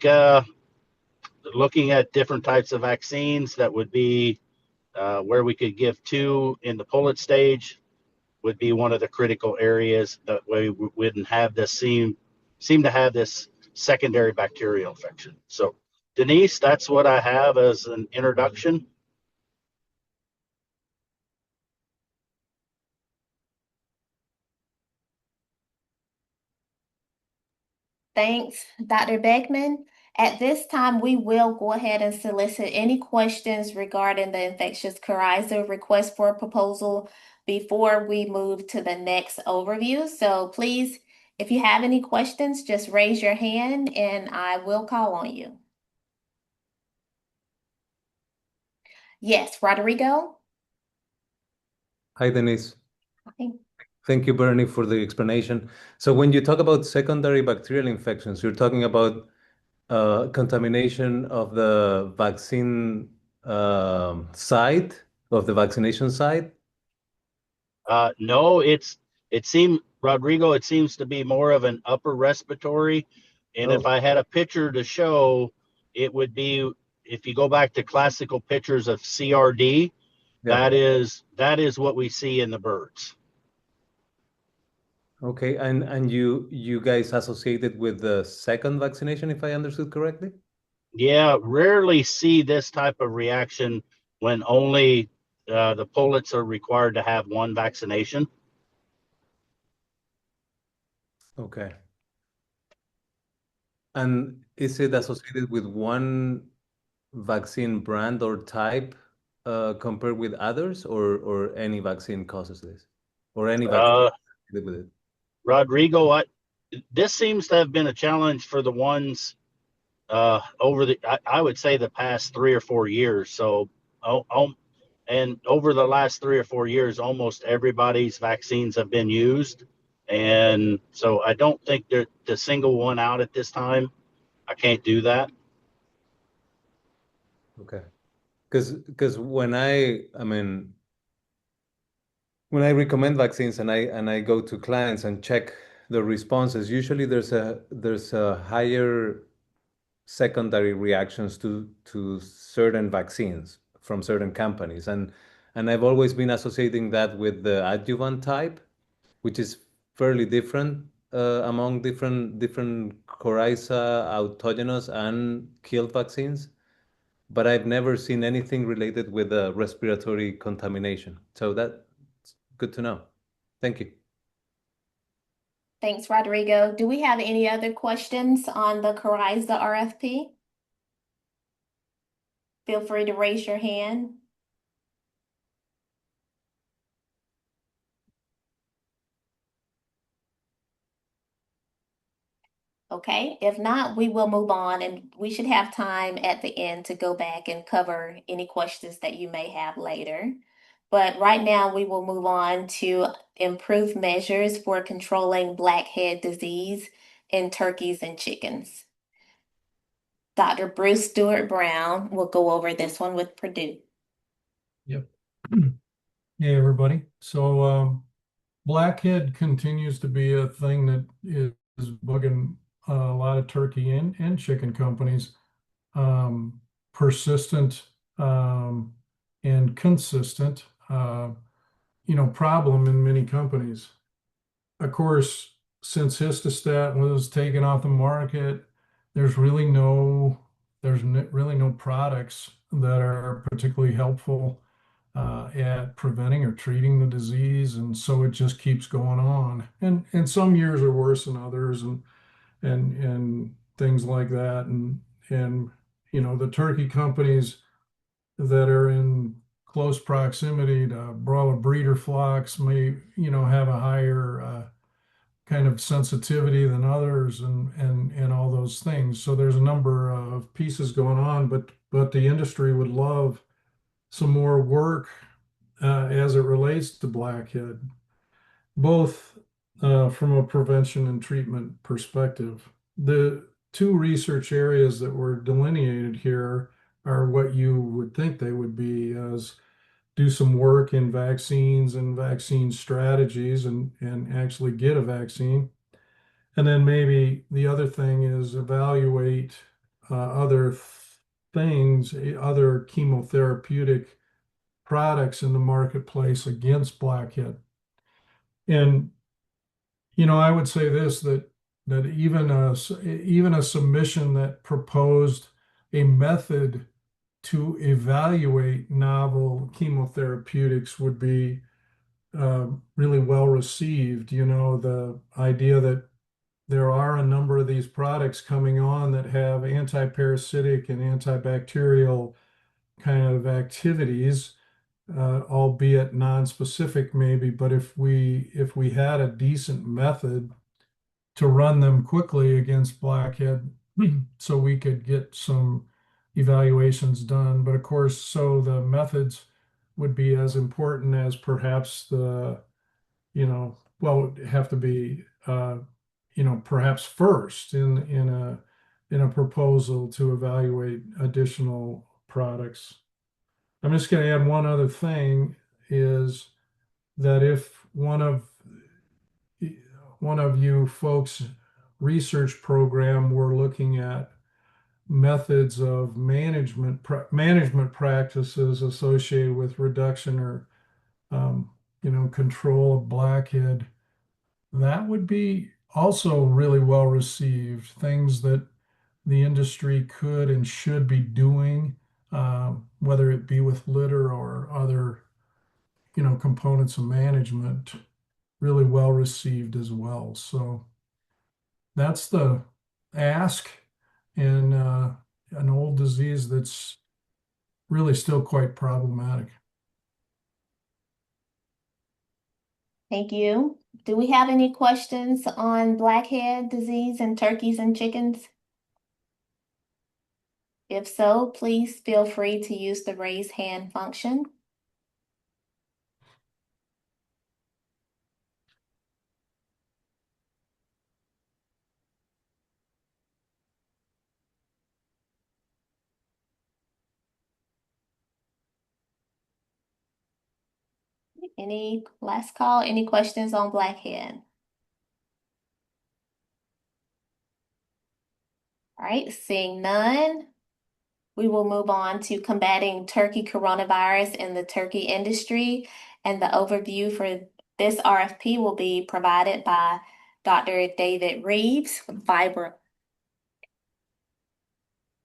uh, looking at different types of vaccines that would be where we could give two in the pullet stage would be one of the critical areas. That way we wouldn't have this seem to have this secondary bacterial infection. So Denise, that's what I have as an introduction. Thanks, Dr. Beckman. At this time, we will go ahead and solicit any questions regarding the infectious coryza request for a proposal before we move to the next overview. So please, if you have any questions, just raise your hand and I will call on you. Yes, Rodrigo? Hi, Denise. Hi. Thank you, Bernie, for the explanation. So when you talk about secondary bacterial infections, you're talking about contamination of the vaccine site, of the vaccination site? No, it seems Rodrigo, it seems to be more of an upper respiratory. And if Oh, I had a picture to show, it would be if you go back to classical pictures of CRD, yeah. that is what we see in the birds. Okay, and you guys associated with the second vaccination, if I understood correctly? Yeah, rarely see this type of reaction when only the pullets are required to have one vaccination. Okay. And is it associated with one vaccine brand or type compared with others, or any vaccine causes this, or any vaccine Uh, with it? Rodrigo, this seems to have been a challenge for the ones over I would say the past 3 or 4 years. So, and over the last 3 or 4 years, almost everybody's vaccines have been used. And so I don't think that the single one out at this time. I can't do that. Okay. Because I mean, when I recommend vaccines and I go to clients and check the responses, usually there's a higher secondary reactions to certain vaccines from certain companies, and I've always been associating that with the adjuvant type, which is fairly different among different coryza, autogenous, and killed vaccines. But I've never seen anything related with respiratory contamination. So that's good to know. Thank you. Thanks, Rodrigo. Do we have any other questions on the coryza RFP? Feel free to raise your hand. Okay, if not, we will move on and we should have time at the end to go back and cover any questions that you may have later. But right now, we will move on to improved measures for controlling blackhead disease in turkeys and chickens. Dr. Bruce Stewart Brown will go over this one with Purdue. Yep. Hey, everybody. So, blackhead continues to be a thing that is bugging a lot of turkey and chicken companies. Persistent and consistent, problem in many companies. Of course, since histostat was taken off the market, there's really no products that are particularly helpful at preventing or treating the disease, and so it just keeps going on. And some years are worse than others, and things like that. And the turkey companies that are in close proximity to broiler breeder flocks may have a higher kind of sensitivity than others, and all those things. So there's a number of pieces going on, but the industry would love some more work as it relates to blackhead, both from a prevention and treatment perspective. The two research areas that were delineated here are what you would think they would be, as do some work in vaccines and vaccine strategies and actually get a vaccine. And then maybe the other thing is evaluate other things, other chemotherapeutic products in the marketplace against blackhead. And I would say this that even a submission that proposed a method to evaluate novel chemotherapeutics would be really well received. The idea that there are a number of these products coming on that have anti-parasitic and antibacterial kind of activities, albeit non-specific maybe, but if we had a decent method to run them quickly against blackhead, so we could get some evaluations done. But of course, so the methods would be as important as perhaps well, it'd have to be, perhaps first in a proposal to evaluate additional products. I'm just going to add one other thing is that if one of you folks research program were looking at methods of management practices associated with reduction or control of blackhead, that would be also really well received. Things that the industry could and should be doing, whether it be with litter or other components of management, really well received as well. So that's the ask in an old disease that's really still quite problematic. Thank you. Do we have any questions on blackhead disease in turkeys and chickens? If so, please feel free to use the raise hand function. Any last call? Any questions on blackhead? All right, seeing none, we will move on to combating turkey coronavirus in the turkey industry. And the overview for this RFP will be provided by Dr. David Reeves with Vibra.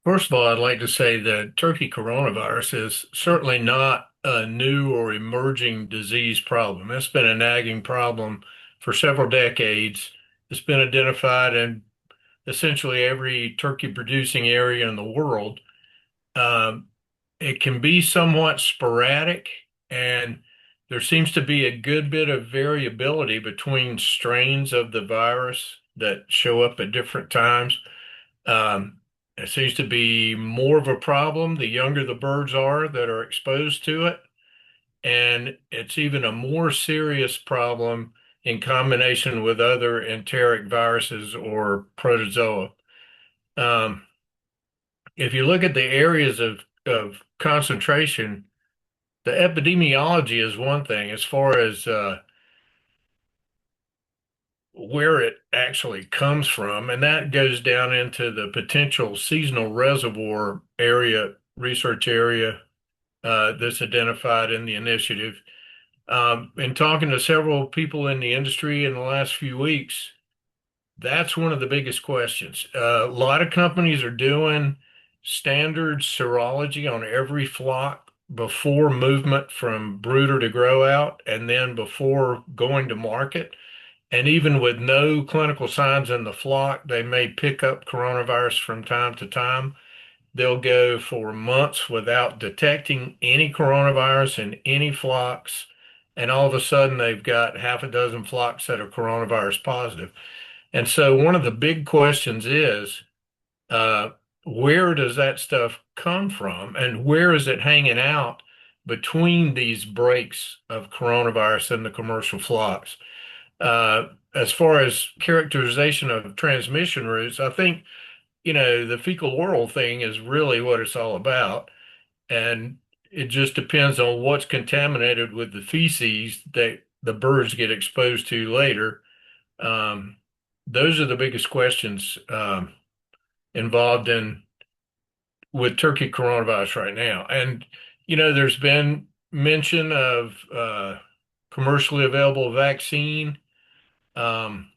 First of all, I'd like to say that turkey coronavirus is certainly not a new or emerging disease problem. It's been a nagging problem for several decades. It's been identified in essentially every turkey producing area in the world. Um, it can be somewhat sporadic, and there seems to be a good bit of variability between strains of the virus that show up at different times. Um, it seems to be more of a problem the younger the birds are that are exposed to it. And it's even a more serious problem in combination with other enteric viruses or protozoa. Um, if you look at the areas of concentration, the epidemiology is one thing as far as where it actually comes from, and that goes down into the potential seasonal reservoir area, research area that's identified in the initiative. In talking to several people in the industry in the last few weeks, that's one of the biggest questions. A lot of companies are doing standard serology on every flock before movement from brooder to grow out and then before going to market. And even with no clinical signs in the flock, they may pick up coronavirus from time to time. They'll go for months without detecting any coronavirus in any flocks. And all of a sudden, they've got half a dozen flocks that are coronavirus positive. And so, one of the big questions is uh, where does that stuff come from? And where is it hanging out between these breaks of coronavirus in the commercial flocks? As far as characterization of transmission routes, I think, the fecal oral thing is really what it's all about. And it just depends on what's contaminated with the feces that the birds get exposed to later. Um, those are the biggest questions involved with turkey coronavirus right now. And there's been mention of commercially available vaccine, um,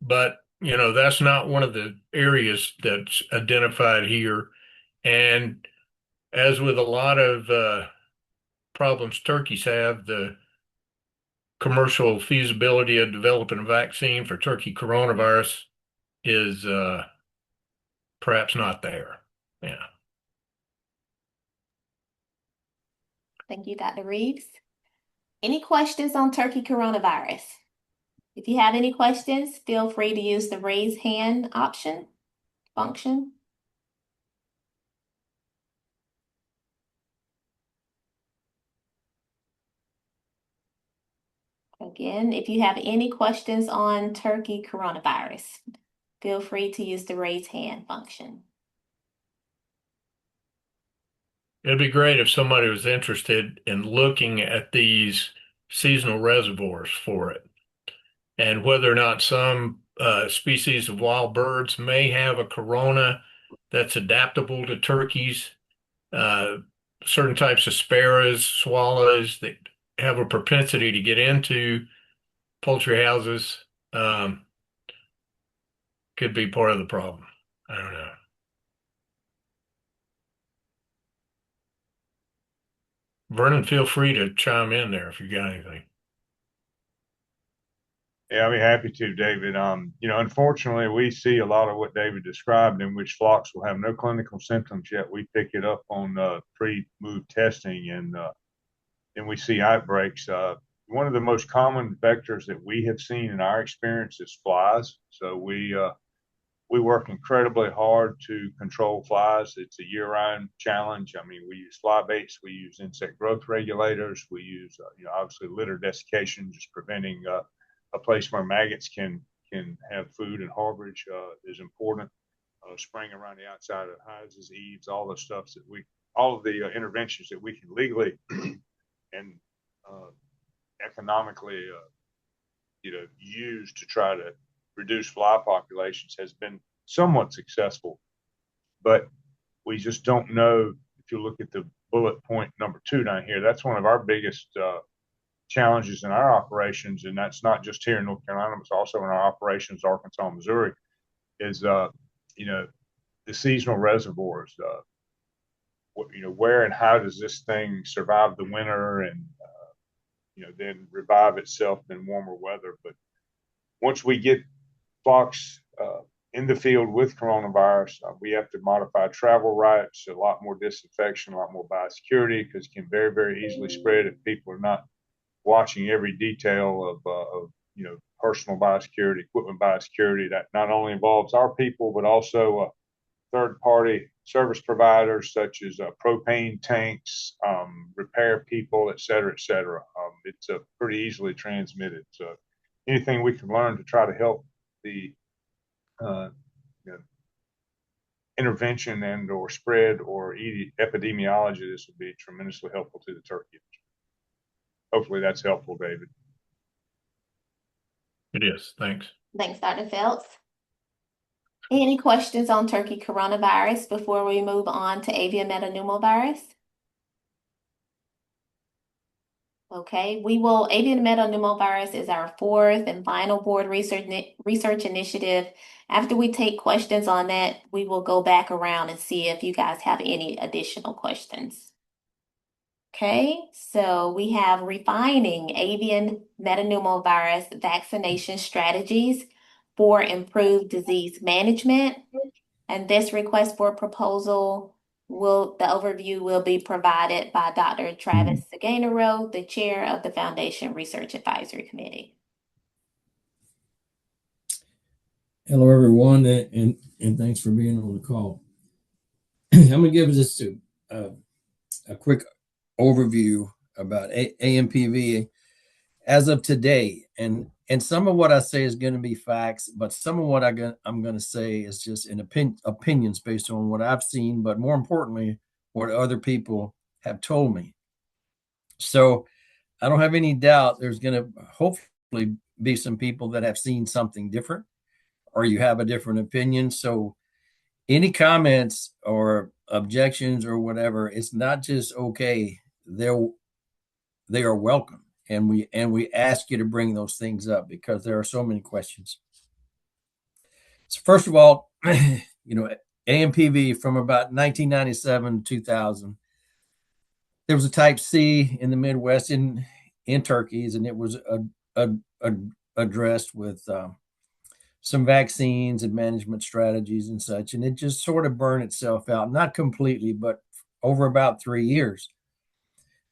but that's not one of the areas that's identified here. And as with a lot of problems turkeys have, the commercial feasibility of developing a vaccine for turkey coronavirus is perhaps not there. Yeah. Thank you, Dr. Reeves. Any questions on turkey coronavirus? If you have any questions, feel free to use the raise hand function. Again, if you have any questions on turkey coronavirus, feel free to use the raise hand function. It'd be great if somebody was interested in looking at these seasonal reservoirs for it and whether or not some species of wild birds may have a corona that's adaptable to turkeys. Certain types of sparrows, swallows that have a propensity to get into poultry houses could be part of the problem. I don't know. Vernon, feel free to chime in there if you got anything. Yeah, I'll be happy to, David. Unfortunately, we see a lot of what David described, in which flocks will have no clinical symptoms yet. We pick it up on pre-move testing, and we see outbreaks. One of the most common vectors that we have seen in our experience is flies. So we work incredibly hard to control flies. It's a year-round challenge. I mean, we use fly baits, we use insect growth regulators, we use obviously litter desiccation, just preventing a place where maggots can have food and harborage is important. Spraying around the outside of houses, eaves, all the stuff that all of the interventions that we can legally and economically, use to try to reduce fly populations has been somewhat successful. But we just don't know. If you look at the bullet point number 2 down here, that's one of our biggest challenges in our operations, and that's not just here in North Carolina, but it's also in our operations, Arkansas, Missouri, is the seasonal reservoirs. Where and how does this thing survive the winter and then revive itself in warmer weather? But once we get flocks in the field with coronavirus, we have to modify travel routes, a lot more disinfection, a lot more biosecurity, because it can very, very easily spread if people are not watching every detail of personal biosecurity, equipment biosecurity. That not only involves our people, but also third-party service providers such as propane tanks, repair people, et cetera, et cetera. It's pretty easily transmitted. So anything we can learn to try to help the intervention and or spread or epidemiology, this would be tremendously helpful to the turkey industry. Hopefully that's helpful, David. It is. Thanks. Thanks, Dr. Phelps. Any questions on turkey coronavirus before we move on to avian metapneumovirus? Okay, avian metapneumovirus is our 4th and final board research initiative. After we take questions on that, we will go back around and see if you guys have any additional questions. Okay, so we have refining avian metapneumovirus vaccination strategies for improved disease management. And this request for proposal the overview will be provided by Dr. Travis Segainero, the chair of the Foundation Research Advisory Committee. Hello, everyone, and thanks for being on the call. I'm going to give just a quick overview about AMPV as of today, and some of what I say is going to be facts, but some of what I'm going to say is just opinions based on what I've seen, but more importantly, what other people have told me. So I don't have any doubt there's going to hopefully be some people that have seen something different, or you have a different opinion. So any comments or objections or whatever, it's not just okay. They are welcome, and we ask you to bring those things up because there are so many questions. So first of all, AMPV from about 1997 to 2000, there was a type C in the Midwest in turkeys, and it was addressed with some vaccines and management strategies and such, and it just sort of burned itself out, not completely, but over about 3 years.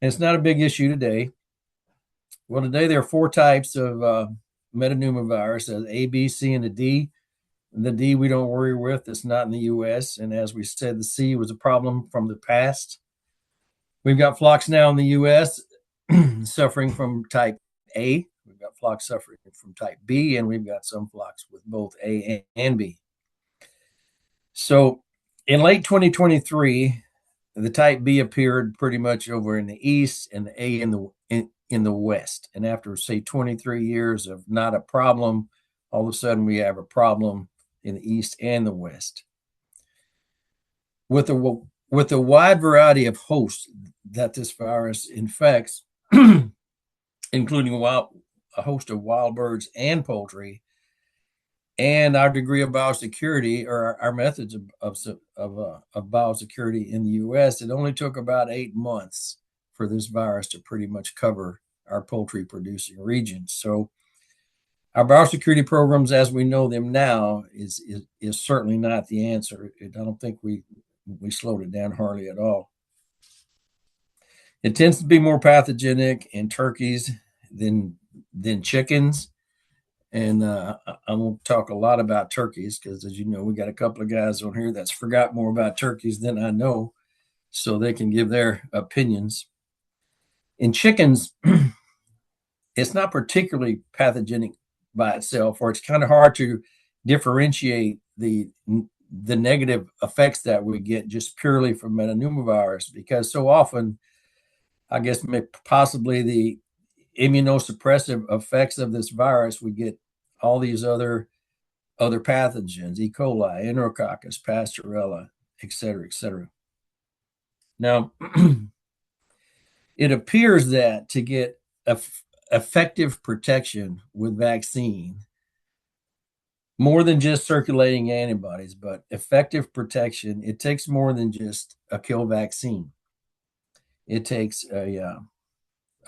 And it's not a big issue today. Well, today there are 4 types of metapneumovirus: A, B, C, and a D. The D we don't worry with. It's not in the U.S. And as we said, the C was a problem from the past. We've got flocks now in the U.S. suffering from type A. We've got flocks suffering from type B, and we've got some flocks with both A and B. So in late 2023, the type B appeared pretty much over in the east and the A in the west. And after, say, 23 years of not a problem, all of a sudden we have a problem in the east and the west. With a wide variety of hosts that this virus infects, including a host of wild birds and poultry, and our degree of biosecurity, or our methods of biosecurity in the U.S., it only took about 8 months for this virus to pretty much cover our poultry producing regions. So our biosecurity programs, as we know them now, is certainly not the answer. I don't think we slowed it down hardly at all. It tends to be more pathogenic in turkeys than chickens. And I won't talk a lot about turkeys because, as you know, we got a couple of guys on here that's forgot more about turkeys than I know, so they can give their opinions. In chickens, it's not particularly pathogenic by itself, or it's kind of hard to differentiate the negative effects that we get just purely from metapneumovirus, because so often, I guess possibly the immunosuppressive effects of this virus, we get all these other pathogens: E. coli, Enterococcus, Pasteurella, et cetera, et cetera. Now, it appears that to get effective protection with vaccine, more than just circulating antibodies, but effective protection, it takes more than just a kill vaccine. It takes a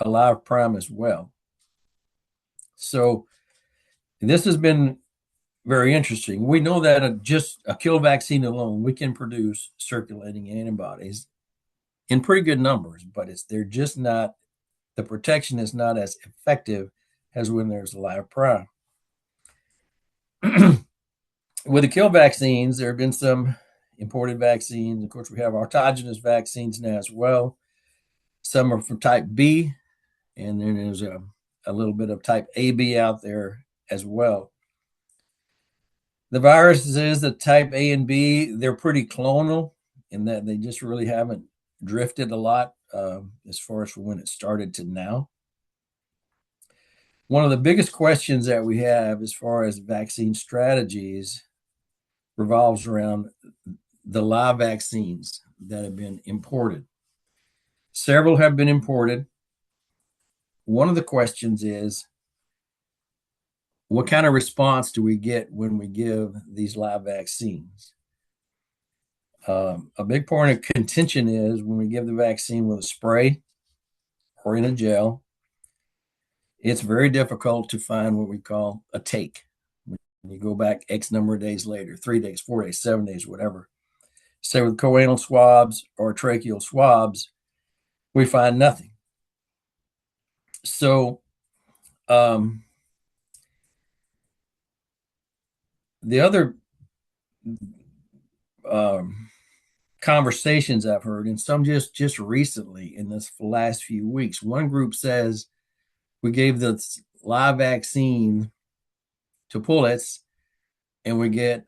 live prime as well. So this has been very interesting. We know that just a kill vaccine alone, we can produce circulating antibodies in pretty good numbers, but they're just not, the protection is not as effective as when there's a live prime. With the kill vaccines, there have been some imported vaccines. Of course, we have autogenous vaccines now as well. Some are from type B, and then there's a little bit of type AB out there as well. The viruses, the type A and B, they're pretty clonal in that they just really haven't drifted a lot as far as from when it started to now. One of the biggest questions that we have as far as vaccine strategies revolves around the live vaccines that have been imported. Several have been imported. One of the questions is, what kind of response do we get when we give these live vaccines? A big point of contention is when we give the vaccine with a spray or in a gel, it's very difficult to find what we call a take. When you go back X number of days later, 3 days, 4 days, 7 days, whatever. Say with choanal swabs or tracheal swabs, we find nothing. So the other conversations I've heard, and some just recently in this last few weeks, one group says we gave the live vaccine to pullets and we get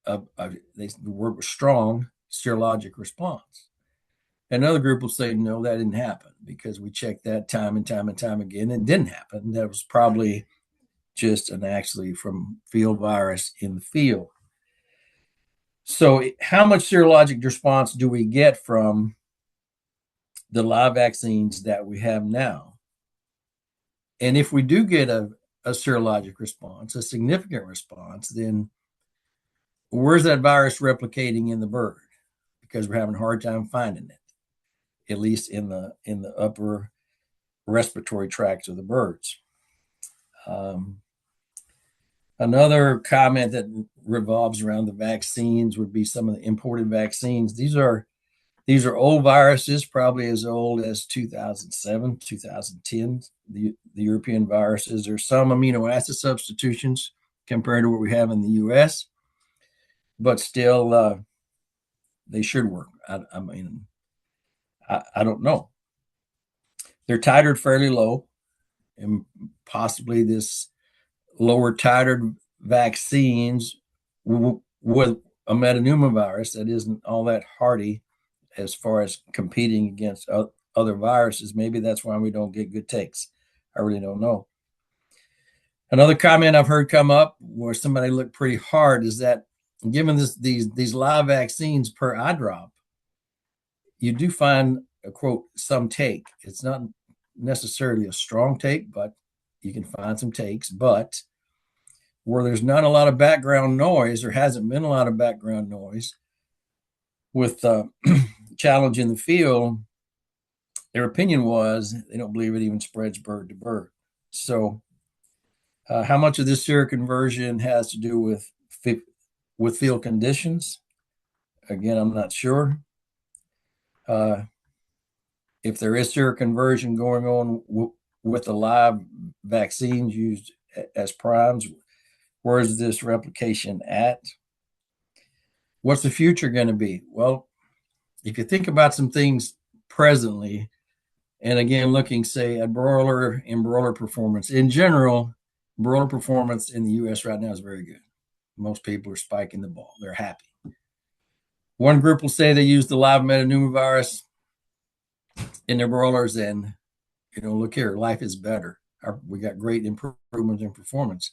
the word was strong serologic response. Another group will say, no, that didn't happen because we checked that time and time and time again. It didn't happen. That was probably just an actually from field virus in the field. So how much serologic response do we get from the live vaccines that we have now? And if we do get a serologic response, a significant response, then where's that virus replicating in the bird? Because we're having a hard time finding it, at least in the upper respiratory tracts of the birds. Another comment that revolves around the vaccines would be some of the imported vaccines. These are old viruses, probably as old as 2007, 2010. The European viruses. There's some amino acid substitutions compared to what we have in the U.S., but still, they should work. I mean, I don't know. They're titered fairly low, and possibly this lower titered vaccines with a metapneumovirus that isn't all that hardy as far as competing against other viruses. Maybe that's why we don't get good takes. I really don't know. Another comment I've heard come up where somebody looked pretty hard is that given these live vaccines per eye drop, you do find a quote some take. It's not necessarily a strong take, but you can find some takes. But where there's not a lot of background noise, or hasn't been a lot of background noise with challenge in the field, their opinion was they don't believe it even spreads bird to bird. So how much of this seroconversion has to do with field conditions? Again, I'm not sure. If there is seroconversion going on with the live vaccines used as primes, where is this replication at? What's the future going to be? Well, if you think about some things presently, and again, looking, say, at broiler and broiler performance, in general, broiler performance in the U.S. right now is very good. Most people are spiking the ball. They're happy. One group will say they use the live metapneumovirus in their broilers, and, look here, life is better. We got great improvements in performance.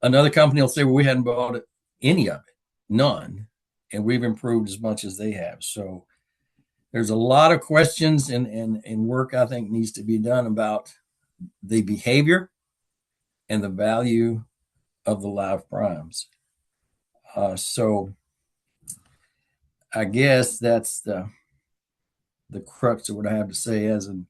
Another company will say, well, we hadn't bought any of it, none, and we've improved as much as they have. So there's a lot of questions and work I think needs to be done about the behavior and the value of the live primes. So I guess that's the crux of what I have to say as an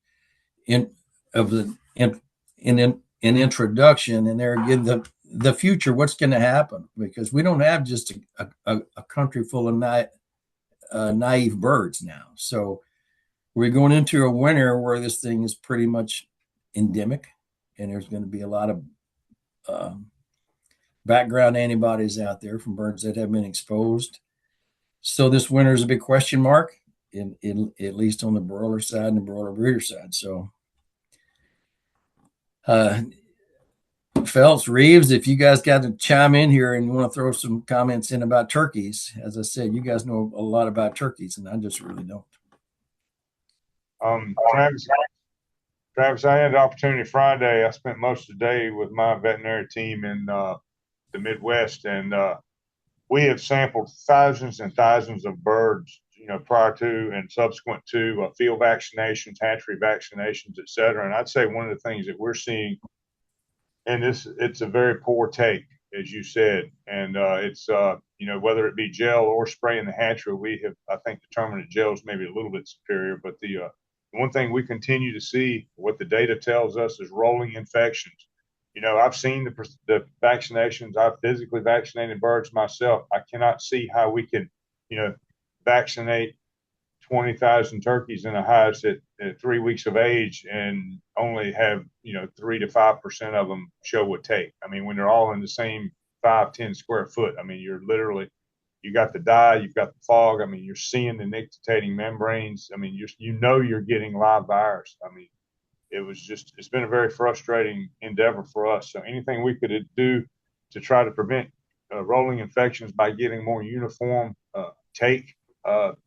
introduction. And there again, the future, what's going to happen, because we don't have just a country full of naive birds now. So we're going into a winter where this thing is pretty much endemic, and there's going to be a lot of background antibodies out there from birds that have been exposed. So this winter is a big question mark, at least on the broiler side and the broiler breeder side. So Phelps, Reeves, if you guys got to chime in here and you want to throw some comments in about turkeys, as I said, you guys know a lot about turkeys, and I just really don't. Travis, I had the opportunity Friday. I spent most of the day with my veterinary team in the Midwest, and we have sampled thousands and thousands of birds, prior to and subsequent to field vaccinations, hatchery vaccinations, et cetera. And I'd say one of the things that we're seeing, and it's a very poor take, as you said, and it's whether it be gel or spray in the hatchery, we have, I think, determined that gel is maybe a little bit superior. But the one thing we continue to see, what the data tells us, is rolling infections. I've seen the vaccinations. I've physically vaccinated birds myself. I cannot see how we can, vaccinate 20,000 turkeys in a house at 3 weeks of age and only have 3 to 5% of them show a take. I mean, when they're all in the same 5-10 square foot, I mean, you're literally, you got the dye, you've got the fog. I mean, you're seeing the nictitating membranes. I mean, you're getting live virus. I mean, it's been a very frustrating endeavor for us. So anything we could do to try to prevent rolling infections by getting more uniform take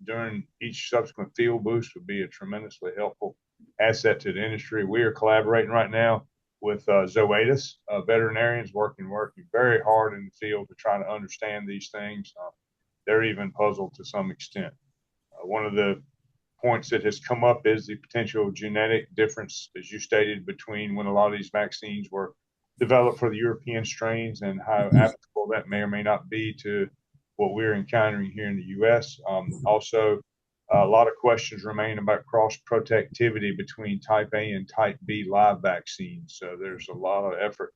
during each subsequent field boost would be a tremendously helpful asset to the industry. We are collaborating right now with Zoetis veterinarians working very hard in the field to try to understand these things. They're even puzzled to some extent. One of the points that has come up is the potential genetic difference, as you stated, between when a lot of these vaccines were developed for the European strains and how applicable that may or may not be to what we're encountering here in the U.S. Also, a lot of questions remain about cross protectivity between type A and type B live vaccines. So there's a lot of effort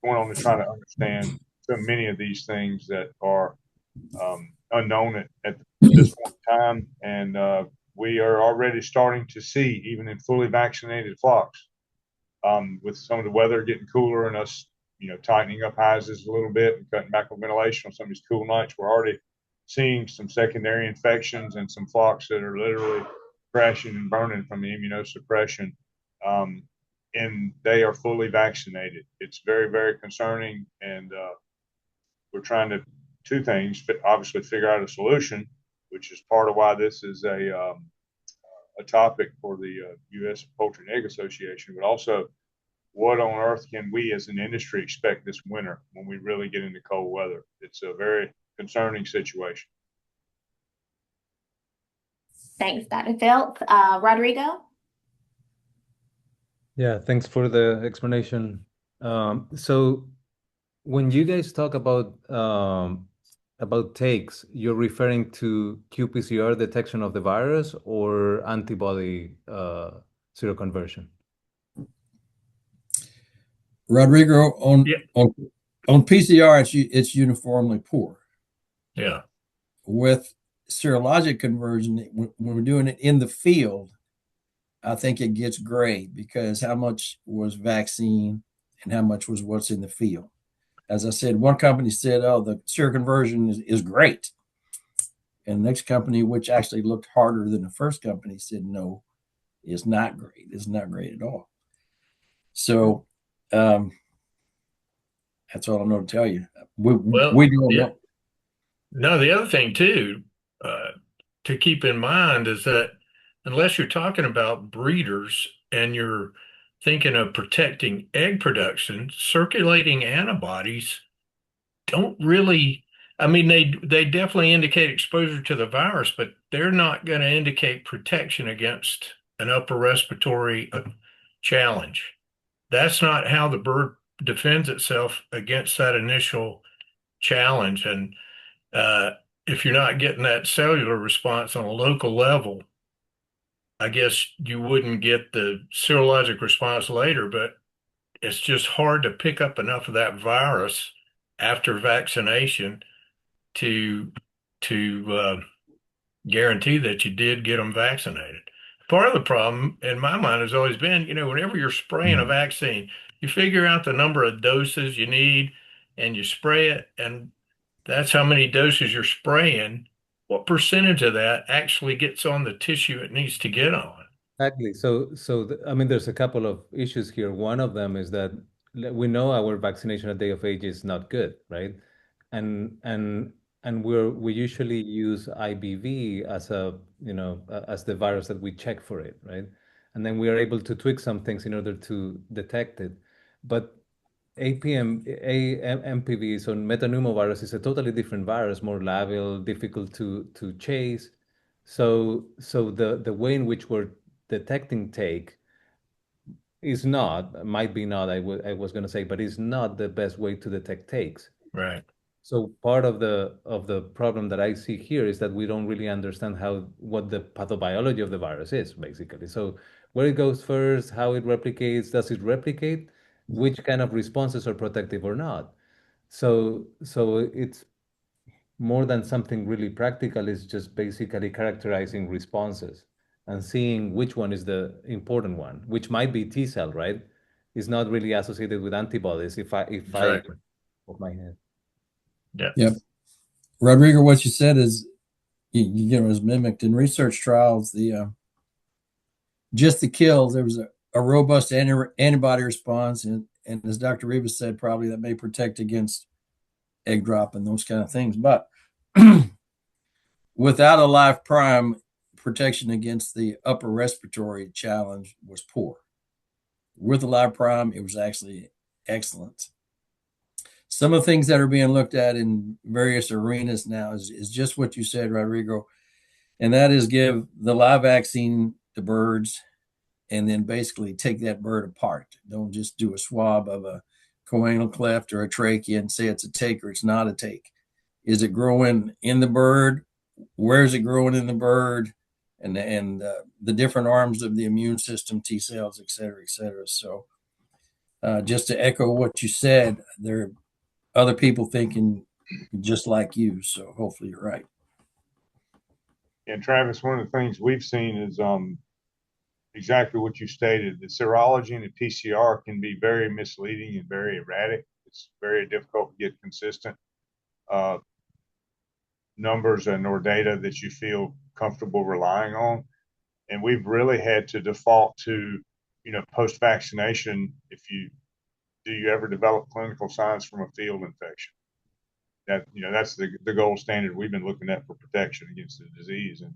going on to try to understand so many of these things that are unknown at this point in time. And we are already starting to see, even in fully vaccinated flocks, with some of the weather getting cooler and us, tightening up houses a little bit and cutting back on ventilation on some of these cool nights, we're already seeing some secondary infections and some flocks that are literally crashing and burning from the immunosuppression. And they are fully vaccinated. It's very, very concerning. And we're trying to two things, obviously figure out a solution, which is part of why this is a topic for the U.S. Poultry and Egg Association, but also what on earth can we as an industry expect this winter when we really get into cold weather? It's a very concerning situation. Thanks, Dr. Phelps. Rodrigo? Yeah, thanks for the explanation. So when you guys talk about takes, you're referring to qPCR detection of the virus or antibody seroconversion? Rodrigo, on PCR, it's uniformly poor. Yeah. With serologic conversion, when we're doing it in the field, I think it gets gray because how much was vaccine and how much was what's in the field. As I said, one company said, "Oh, the seroconversion is great," and the next company, which actually looked harder than the first company, said, "No, it's not great. It's not great at all." So that's all I know to tell you. We do yeah. No, the other thing too to keep in mind is that unless you're talking about breeders and you're thinking of protecting egg production, circulating antibodies don't really. I mean, they definitely indicate exposure to the virus, but they're not going to indicate protection against an upper respiratory challenge. That's not how the bird defends itself against that initial challenge. And if you're not getting that cellular response on a local level, I guess you wouldn't get the serologic response later, but it's just hard to pick up enough of that virus after vaccination to guarantee that you did get them vaccinated. Part of the problem in my mind has always been, whenever you're spraying a vaccine, you figure out the number of doses you need and you spray it, and that's how many doses you're spraying. What percentage of that actually gets on the tissue it needs to get on? Exactly. I mean, there's a couple of issues here. One of them is that we know our vaccination at day of age is not good, right? And we usually use IBV as as the virus that we check for it, right? And then we are able to tweak some things in order to detect it. But MPV, so metapneumovirus, is a totally different virus, more labile, difficult to chase. So the way in which we're detecting take might be not, I was going to say, but is not the best way to detect takes. Right. So part of the problem that I see here is that we don't really understand what the pathobiology of the virus is, basically. So where it goes first, how it replicates, does it replicate, which kind of responses are protective or not. So it's more than something really practical, is just basically characterizing responses and seeing which one is the important one, which might be T cell, right? It's not really associated with antibodies Exactly. of my head. Yeah. Yep. Rodrigo, what you said is, is mimicked in research trials. Just the kills, there was a robust antibody response, and as Dr. Rivas said, probably that may protect against egg drop and those kind of things. But without a live prime, protection against the upper respiratory challenge was poor. with a live prime, it was actually excellent. Some of the things that are being looked at in various arenas now is just what you said, Rodrigo, and that is give the live vaccine to birds and then basically take that bird apart. Don't just do a swab of a choanal cleft or a trachea and say it's a take or it's not a take. Is it growing in the bird? Where is it growing in the bird? And the different arms of the immune system, T cells, et cetera, et cetera. So just to echo what you said, there are other people thinking just like you. So hopefully you're right. And Travis, one of the things we've seen is exactly what you stated. The serology and the PCR can be very misleading and very erratic. It's very difficult to get consistent uh, numbers and or data that you feel comfortable relying on. And we've really had to default to, post vaccination. If you do you ever develop clinical signs from a field infection? That's the gold standard we've been looking at for protection against the disease. And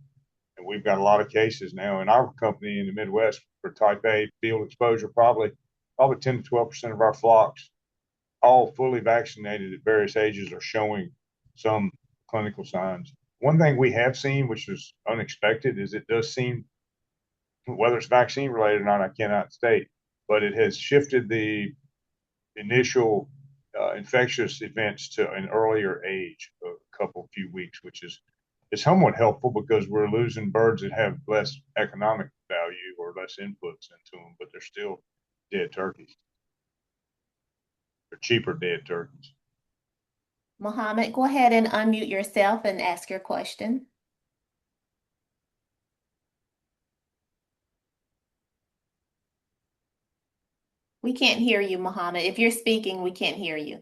we've got a lot of cases now in our company in the Midwest for type A field exposure, probably 10 to 12% of our flocks, all fully vaccinated at various ages, are showing some clinical signs. One thing we have seen, which is unexpected, is it does seem, whether it's vaccine related or not, I cannot state, but it has shifted the initial infectious events to an earlier age, a few weeks, which is somewhat helpful because we're losing birds that have less economic value or less inputs into them, but they're still dead turkeys. They're cheaper dead turkeys. Mohammed, go ahead and unmute yourself and ask your question. We can't hear you, Mohammed. If you're speaking, we can't hear you.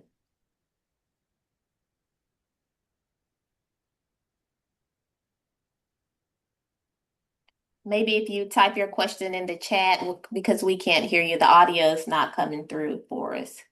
Maybe if you type your question in the chat, because we can't hear you, the audio is not coming through for us.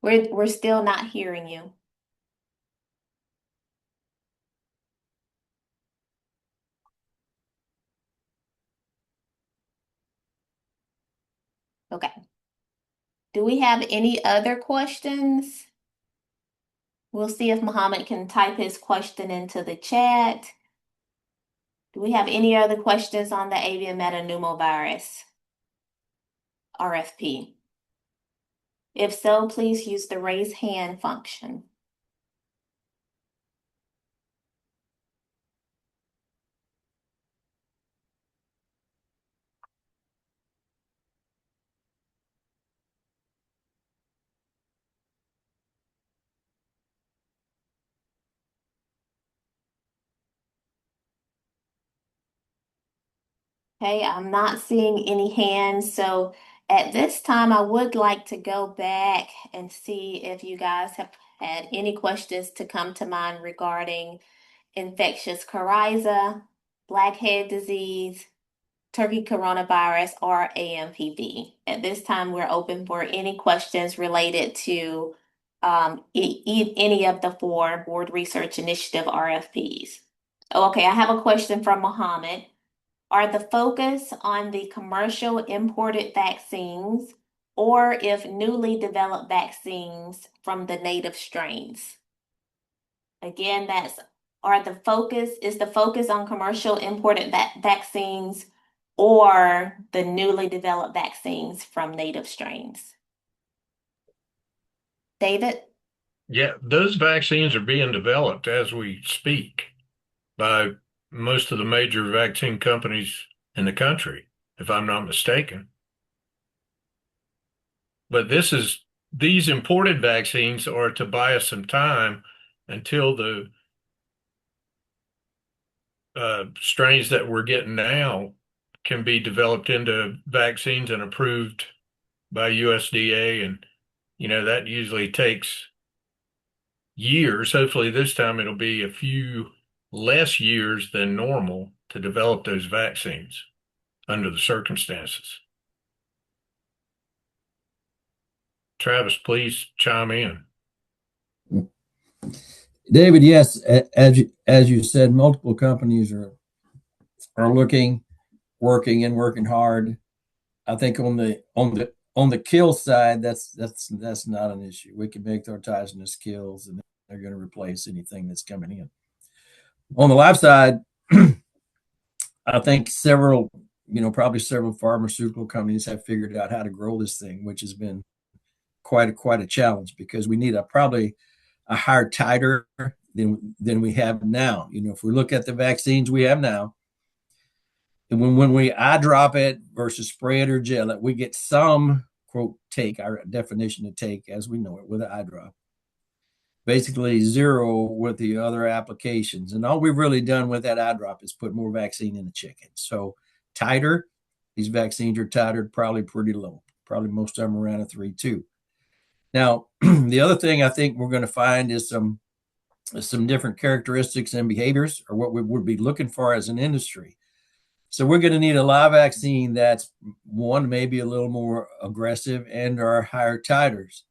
We're still not hearing you. Okay. Do we have any other questions? We'll see if Mohammed can type his question into the chat. Do we have any other questions on the avian metapneumovirus RFP? If so, please use the raise hand function. Okay, I'm not seeing any hands. So at this time, I would like to go back and see if you guys have had any questions to come to mind regarding infectious coryza, blackhead disease, turkey coronavirus, or AMPV. At this time, we're open for any questions related to any of the 4 Board Research Initiative RFPs. Okay, I have a question from Mohammed. Are the focus on the commercial imported vaccines or if newly developed vaccines from the native strains? Again, is the focus on commercial imported vaccines or the newly developed vaccines from native strains? David? Yeah, those vaccines are being developed as we speak by most of the major vaccine companies in the country, if I'm not mistaken. But these imported vaccines are to buy us some time until the strains that we're getting now can be developed into vaccines and approved by USDA. And, that usually takes years. Hopefully this time it'll be a few less years than normal to develop those vaccines. under the circumstances. Travis, please chime in. David, yes, as you said, multiple companies are looking, working hard. I think on the kill side, that's not an issue. We can make their titanous kills, and they're going to replace anything that's coming in. On the live side, I think probably several pharmaceutical companies have figured out how to grow this thing, which has been quite a challenge, because we need probably a higher titer than we have now. If we look at the vaccines we have now, and when we eye drop it versus spray it or gel it, we get some quote take, our definition of take as we know it, with an eye drop. Basically zero with the other applications. And all we've really done with that eye drop is put more vaccine in the chicken. So titer, these vaccines are titered probably pretty low. Probably most of them around a 3.2. Now, the other thing I think we're going to find is some different characteristics and behaviors, or what we would be looking for as an industry. So we're going to need a live vaccine that's, one, maybe a little more aggressive and or higher titers.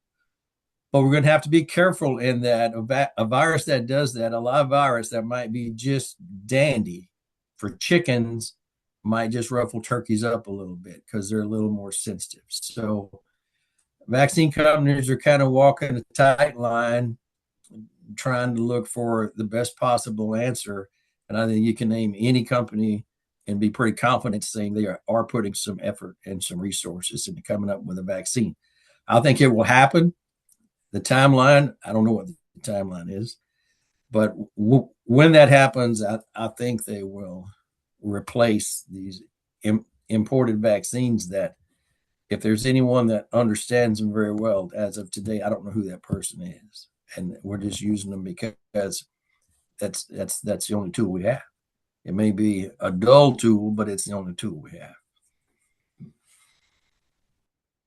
But we're going to have to be careful in that a virus that does that, a live virus that might be just dandy for chickens, might just ruffle turkeys up a little bit because they're a little more sensitive. So vaccine companies are kind of walking a tight line, trying to look for the best possible answer. And I think you can name any company and be pretty confident saying they are putting some effort and some resources into coming up with a vaccine. I think it will happen. The timeline, I don't know what the timeline is, but when that happens, I think they will replace these imported vaccines that, if there's anyone that understands them very well as of today, I don't know who that person is. And we're just using them because that's the only tool we have. It may be a dull tool, but it's the only tool we have.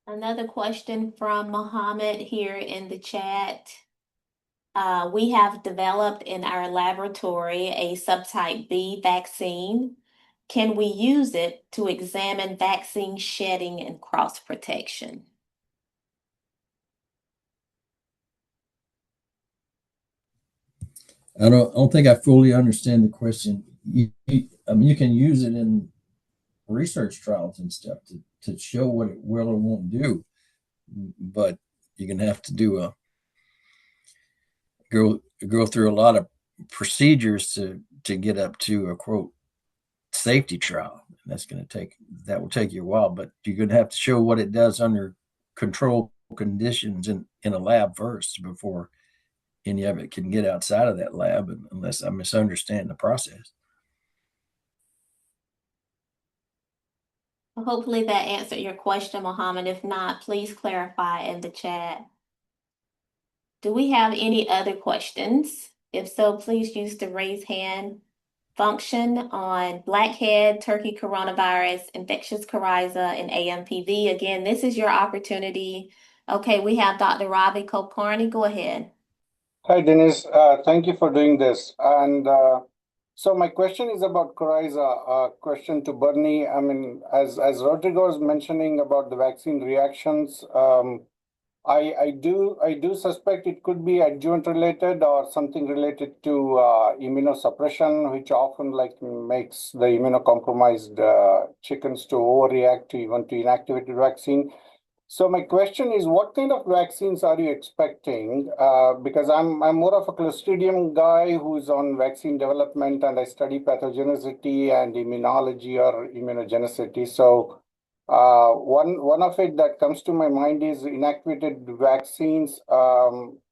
Another question from Mohammed here in the chat. We have developed in our laboratory a subtype B vaccine. Can we use it to examine vaccine shedding and cross protection? I don't think I fully understand the question. You can use it in research trials and stuff to show what it will or won't do, but you're gonna have to do go through a lot of procedures to get up to a quote safety trial. That will take you a while, but you're gonna have to show what it does under controlled conditions in a lab first before any of it can get outside of that lab, unless I misunderstand the process. Well, hopefully that answered your question, Mohammed. If not, please clarify in the chat. Do we have any other questions? If so, please use the raise hand function on blackhead, turkey coronavirus, infectious coryza, and AMPV. Again, this is your opportunity. Okay, we have Dr. Ravi Kulkarni. Go ahead. Hi, Dennis. Thank you for doing this. And so my question is about coryza. Question to Bernie. I mean, as Rodrigo was mentioning about the vaccine reactions, I do suspect it could be adjuvant related or something related to immunosuppression, which often makes the immunocompromised chickens to overreact to even to inactivated vaccine. So my question is, what kind of vaccines are you expecting? Because I'm more of a Clostridium guy who's on vaccine development, and I study pathogenicity and immunology or immunogenicity. So one of it that comes to my mind is inactivated vaccines,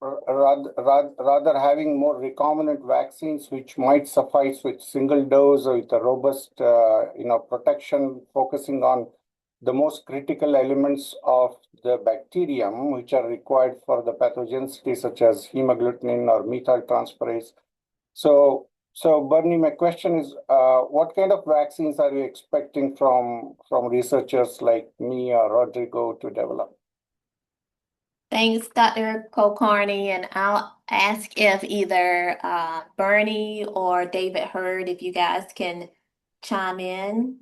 rather having more recombinant vaccines, which might suffice with single dose or with a robust protection, focusing on the most critical elements of the bacterium, which are required for the pathogenicity, such as hemagglutinin or methyltransferase. So Bernie, my question is, what kind of vaccines are you expecting from researchers like me or Rodrigo to develop? Thanks, Dr. Kulkarni, and I'll ask if either Bernie or David Hurd, if you guys can chime in.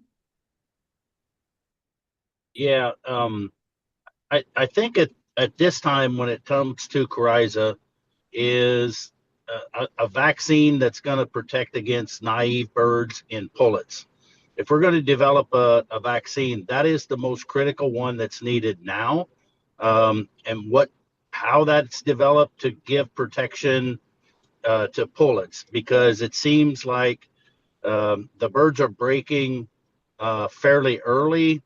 Yeah, I think at this time when it comes to coryza is a vaccine that's going to protect against naive birds in pullets. If we're going to develop a vaccine, that is the most critical one that's needed now. And how that's developed to give protection to pullets, because it seems like the birds are breaking fairly early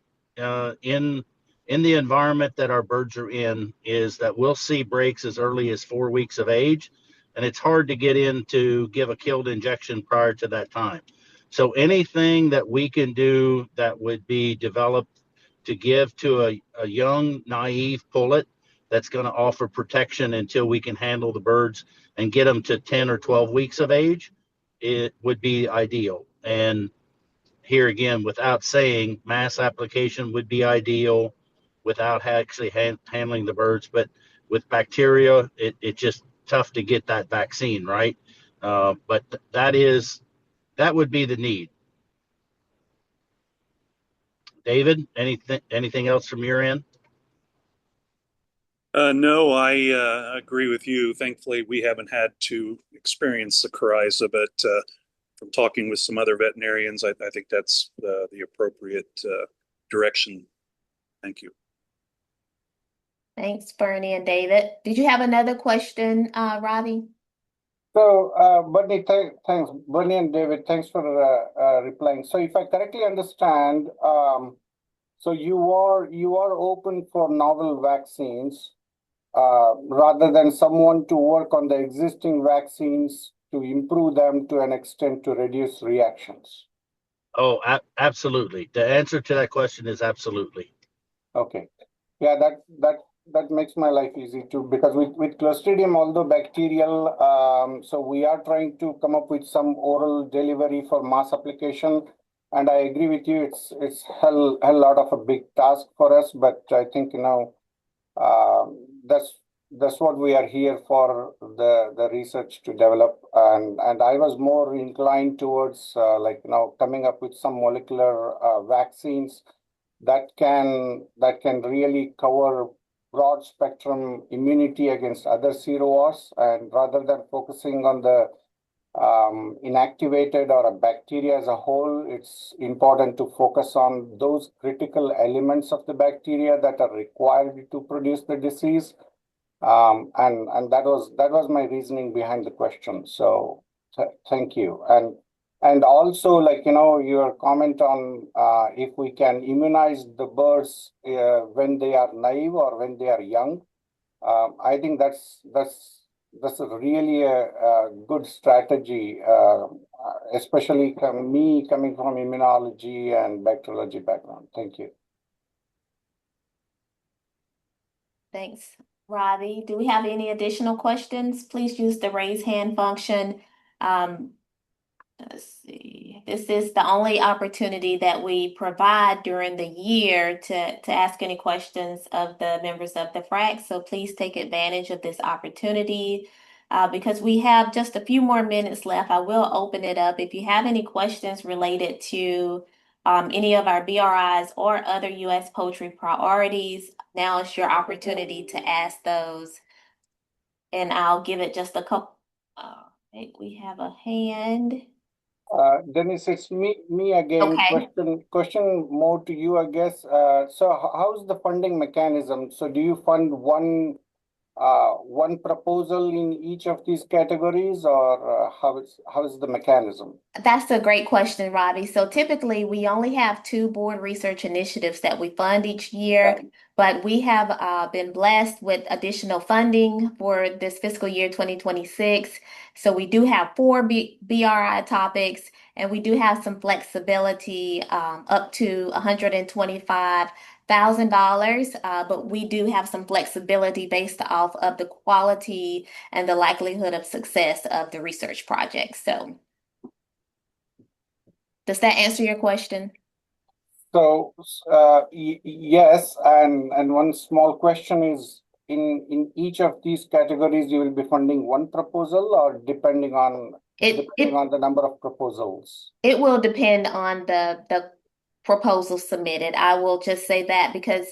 in the environment that our birds are in. Is that we'll see breaks as early as 4 weeks of age, and it's hard to get in to give a killed injection prior to that time. So anything that we can do that would be developed to give to a young naive pullet that's going to offer protection until we can handle the birds and get them to 10 or 12 weeks of age, it would be ideal. And here again, without saying, mass application would be ideal without actually handling the birds. But with bacteria, it's just tough to get that vaccine, right? But that would be the need. David, anything else from your end? No, I agree with you. Thankfully, we haven't had to experience the coryza, but from talking with some other veterinarians, I think that's the appropriate direction. Thank you. Thanks, Bernie and David. Did you have another question, Ravi? So, Bernie, thanks. Bernie and David, thanks for replying. So, if I correctly understand, so you are open for novel vaccines rather than someone to work on the existing vaccines to improve them to an extent to reduce reactions. Oh, absolutely. The answer to that question is absolutely. Okay. Yeah, that makes my life easy too, because with Clostridium, although bacterial, so we are trying to come up with some oral delivery for mass application. And I agree with you, it's hell lot of a big task for us, but I think, that's what we are here for, the research to develop. And I was more inclined towards coming up with some molecular vaccines that can really cover broad spectrum immunity against other serovars, and rather than focusing on the inactivated or a bacteria as a whole, it's important to focus on those critical elements of the bacteria that are required to produce the disease. And that was my reasoning behind the question. So thank you. And also, your comment on if we can immunize the birds when they are naive or when they are young, I think that's really a good strategy, especially me coming from immunology and bacteriology background. Thank you. Thanks, Ravi. Do we have any additional questions? Please use the raise hand function. Let's see. This is the only opportunity that we provide during the year to ask any questions of the members of the FRAC. So please take advantage of this opportunity. Because we have just a few more minutes left, I will open it up. If you have any questions related to any of our BRIs or other U.S. poultry priorities, now is your opportunity to ask those. And I'll give it just a couple. We have a hand. Dennis, it's me again. Okay. Question more to you, I guess. So how's the funding mechanism? So do you fund one proposal in each of these categories, or how is the mechanism? That's a great question, Robbie. So typically we only have 2 board research initiatives that we fund each year, but we have been blessed with additional funding for this fiscal year 2026. So we do have 4 BRI topics, and we do have some flexibility up to $125,000, but we do have some flexibility based off of the quality and the likelihood of success of the research project. So does that answer your question? So yes, and one small question is, in each of these categories, you will be funding one proposal, or depending on the number of proposals? It will depend on the proposals submitted. I will just say that because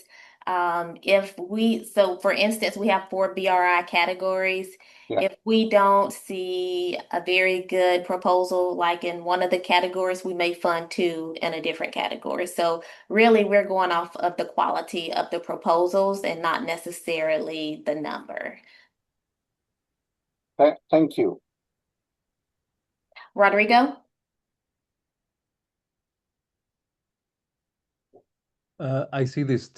so for instance, we have 4 BRI categories. Yeah. If we don't see a very good proposal, like in one of the categories, we may fund 2 in a different category. So really, we're going off of the quality of the proposals and not necessarily the number. Thank you. Rodrigo? I see these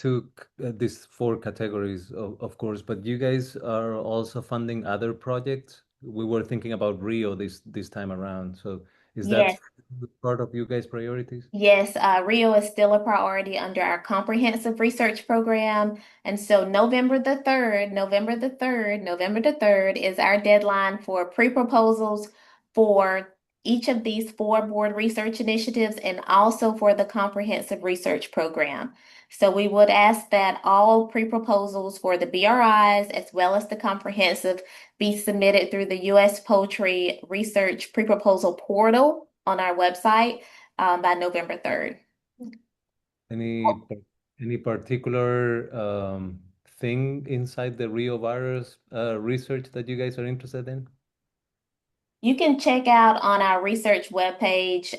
4 categories, of course, but you guys are also funding other projects. We were thinking about Rio this time around. So is that Yes. part of you guys' priorities? Yes, Rio is still a priority under our comprehensive research program. And so November the 3rd is our deadline for pre-proposals for each of these 4 board research initiatives and also for the comprehensive research program. So we would ask that all pre-proposals for the BRIs as well as the comprehensive be submitted through the U.S. Poultry Research Pre-Proposal Portal on our website by November 3rd. Any particular thing inside the Rio virus research that you guys are interested in? You can check out on our research webpage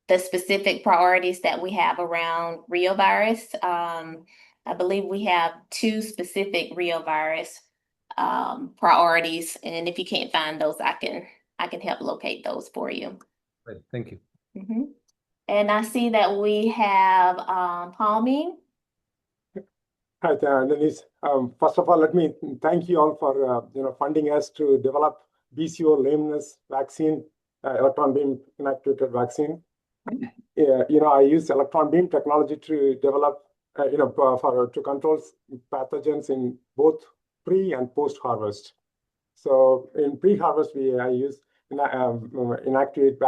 the specific priorities that we have around Rio virus. I believe we have 2 specific Rio virus priorities, and if you can't find those, I can help locate those for you. Right, thank you. Mm-hmm. And I see that we have Palmy. Hi, Denise. First of all, let me thank you all for funding us to develop BCO lameness vaccine, electron beam inactivated vaccine. I use electron beam technology to develop, to control pathogens in both pre and post harvest. So in pre harvest, I use inactivate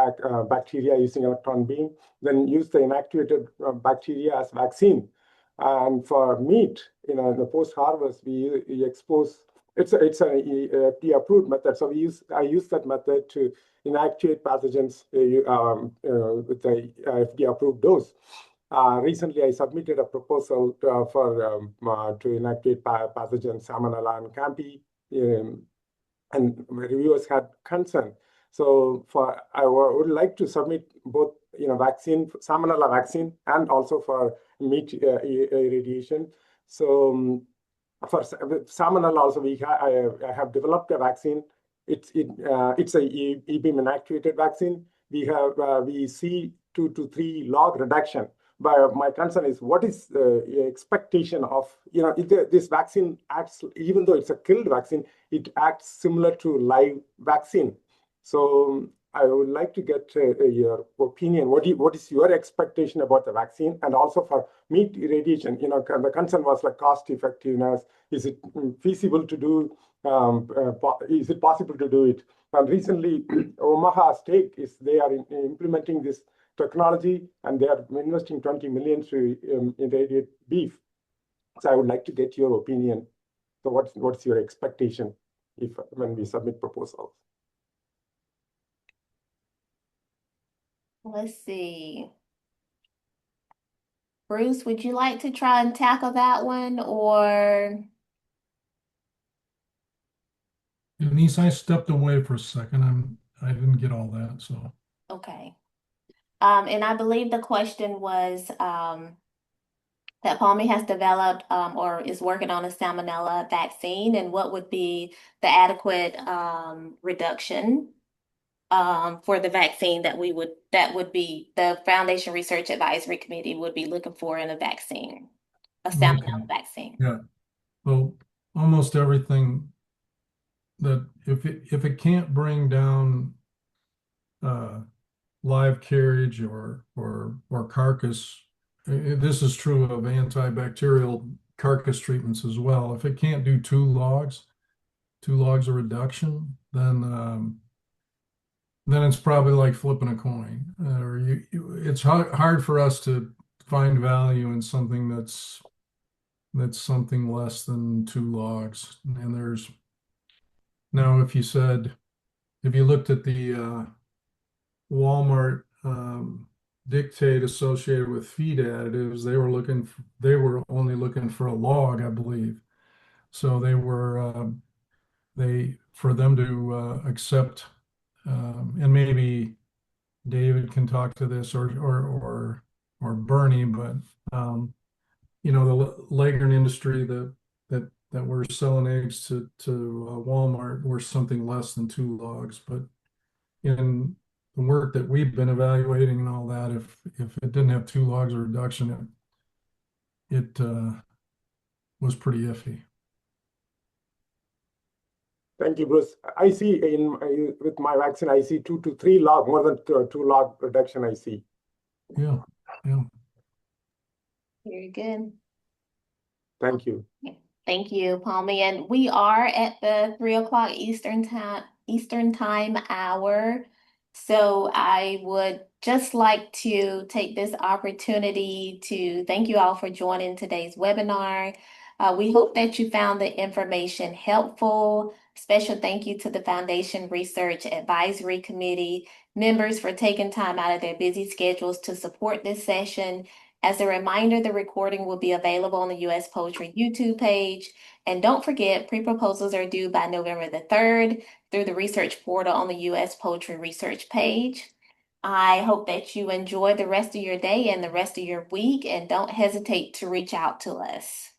bacteria using electron beam, then use the inactivated bacteria as vaccine. And for meat, in the post harvest, we expose. It's a FDA approved method. So I use that method to inactivate pathogens with the FDA approved dose. Recently, I submitted a proposal to inactivate pathogens Salmonella and Campi, and reviewers had concern. So I would like to submit both vaccine, Salmonella vaccine, and also for meat irradiation. So for Salmonella also, I have developed a vaccine. It's a e-beam inactivated vaccine. We see 2 to 3 log reduction. But my concern is, what is the expectation of, this vaccine acts, even though it's a killed vaccine, it acts similar to live vaccine. So I would like to get your opinion. What is your expectation about the vaccine? And also for meat irradiation, the concern was like cost effectiveness. Is it feasible to do? Is it possible to do it? And recently, Omaha Steak they are implementing this technology, and they are investing $20 million to irradiate beef. So I would like to get your opinion. So what's your expectation when we submit proposals? Let's see. Bruce, would you like to try and tackle that one, or? Denise, I stepped away for a second. I didn't get all that, so. Okay. And I believe the question was that Palmy has developed or is working on a Salmonella vaccine, and what would be the adequate reduction for the vaccine that would be the Foundation Research Advisory Committee would be looking for in a vaccine, a Salmonella vaccine. Yeah. Well, almost everything that if it can't bring down live carriage or carcass, this is true of antibacterial carcass treatments as well. If it can't do 2 logs of reduction, then it's probably like flipping a coin. It's hard for us to find value in something that's something less than 2 logs. And now if you looked at the Walmart dictate associated with feed additives. They were only looking for a log, I believe. So for them to accept, and maybe David can talk to this or Bernie, but you know, the Leghorn industry that we're selling eggs to Walmart were something less than 2 logs. But in the work that we've been evaluating and all that, if it didn't have 2 logs of reduction, it was pretty iffy. Thank you, Bruce. I see with my vaccine, I see 2 to 3 log, more than 2 log reduction. I see. Yeah, yeah. Very good. Thank you. Thank you, Palmy. And we are at the 3 o'clock Eastern time hour. So I would just like to take this opportunity to thank you all for joining today's webinar. We hope that you found the information helpful. Special thank you to the Foundation Research Advisory Committee members for taking time out of their busy schedules to support this session. As a reminder, the recording will be available on the US Poultry YouTube page. And don't forget, pre-proposals are due by November the 3rd through the research portal on the US Poultry Research page. I hope that you enjoy the rest of your day and the rest of your week, and don't hesitate to reach out to us.